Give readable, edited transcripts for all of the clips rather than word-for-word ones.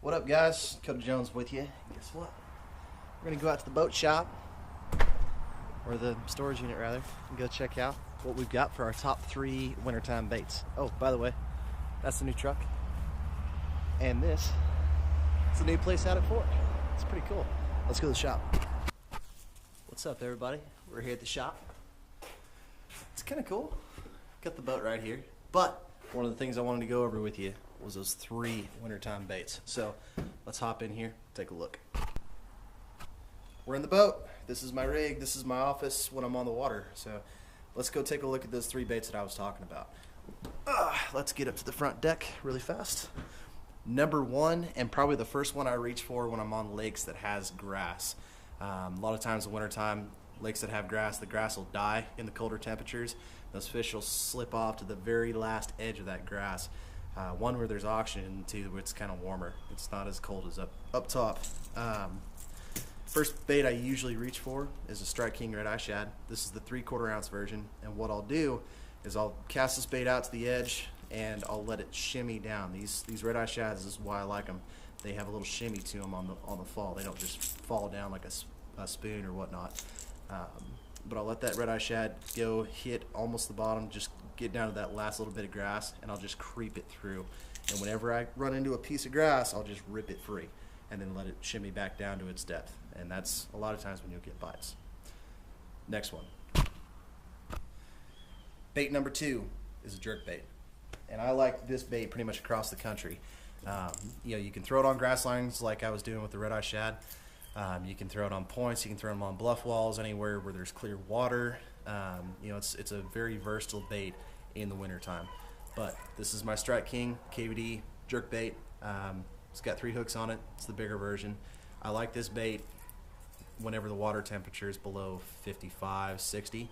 What up, guys? Cody Jones with you. Guess what? We're gonna go out to the boat shop, or the storage unit rather, and go check out what we've got for our top 3 wintertime baits. Oh, by the way, that's the new truck, and this is the new place out at Fort. It's pretty cool. Let's go to the shop. What's up, everybody? We're here at the shop. It's kind of cool. Got the boat right here, but one of the things I wanted to go over with you was those 3 wintertime baits. So let's hop in here, take a look. We're in the boat. This is my rig. This is my office when I'm on the water. So let's go take a look at those 3 baits that I was talking about. Let's get up to the front deck really fast. Number 1, and probably the first one I reach for when I'm on lakes that has grass. A lot of times in the wintertime, lakes that have grass, the grass will die in the colder temperatures. Those fish will slip off to the very last edge of that grass. One where there's oxygen, two where it's kind of warmer. It's not as cold as up top. First bait I usually reach for is a Strike King Red Eye Shad. This is the 3/4 ounce version, and what I'll do is I'll cast this bait out to the edge and I'll let it shimmy down. These Red Eye Shads, this is why I like them. They have a little shimmy to them on the fall. They don't just fall down like a spoon or whatnot. But I'll let that Red Eye Shad go hit almost the bottom, just get down to that last little bit of grass, and I'll just creep it through. And whenever I run into a piece of grass, I'll just rip it free and then let it shimmy back down to its depth. And that's a lot of times when you'll get bites. Next one. Bait number 2 is a jerk bait. And I like this bait pretty much across the country. You can throw it on grass lines like I was doing with the Red Eye Shad. You can throw it on points, you can throw them on bluff walls, anywhere where there's clear water. It's a very versatile bait in the wintertime. But this is my Strike King KVD jerk bait. It's got 3 hooks on it. It's the bigger version. I like this bait whenever the water temperature is below 55, 60.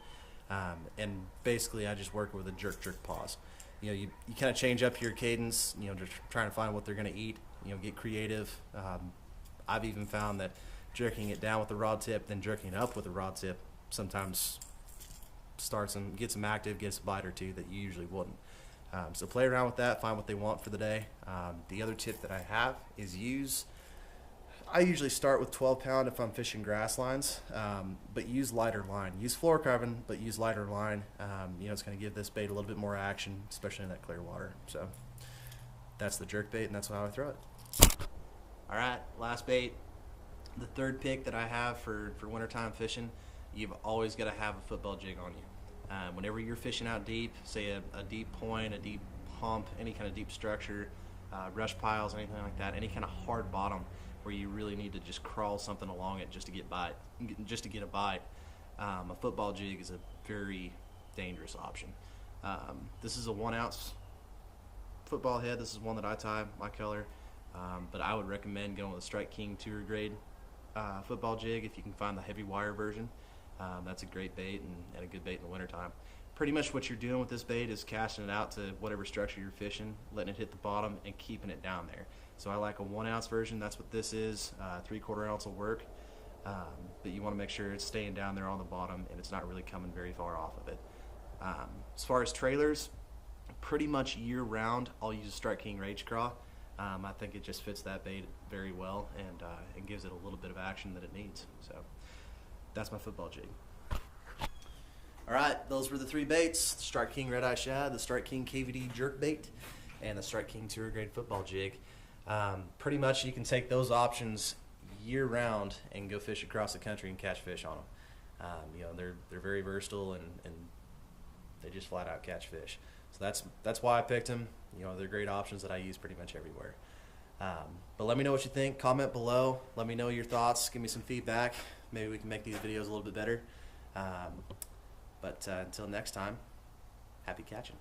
And basically I just work with a jerk pause. You kind of change up your cadence, just trying to find what they're going to eat, get creative. I've even found that jerking it down with the rod tip, then jerking it up with the rod tip sometimes gets them active, gets a bite or two that you usually wouldn't. So play around with that, find what they want for the day. The other tip that I have is I usually start with 12 pound if I'm fishing grass lines, but use lighter line. Use fluorocarbon, but use lighter line. It's going to give this bait a little bit more action, especially in that clear water. So that's the jerk bait, and that's how I throw it. All right, last bait. The 3rd pick that I have for wintertime fishing, you've always got to have a football jig on you. Whenever you're fishing out deep, say a deep point, a deep hump, any kind of deep structure, rush piles, anything like that, any kind of hard bottom where you really need to just crawl something along it just to get a bite, a football jig is a very dangerous option. This is a 1 ounce football head. This is one that I tie, my color. But I would recommend going with a Strike King Tour grade football jig if you can find the heavy wire version. That's a great bait and a good bait in the wintertime. Pretty much what you're doing with this bait is casting it out to whatever structure you're fishing, letting it hit the bottom, and keeping it down there. So I like a 1 ounce version. That's what this is. 3/4 ounce will work. But you want to make sure it's staying down there on the bottom and it's not really coming very far off of it. As far as trailers, pretty much year round I'll use a Strike King Rage Craw. I think it just fits that bait very well, and it gives it a little bit of action that it needs. So that's my football jig. All right, those were the 3 baits: the Strike King Red Eye Shad, the Strike King KVD jerk bait, and the Strike King Tour grade football jig. Pretty much you can take those options year round and go fish across the country and catch fish on them. They're very versatile, and they just flat out catch fish. So that's why I picked them. They're great options that I use pretty much everywhere. But let me know what you think. Comment below. Let me know your thoughts. Give me some feedback. Maybe we can make these videos a little bit better. But until next time, happy catching.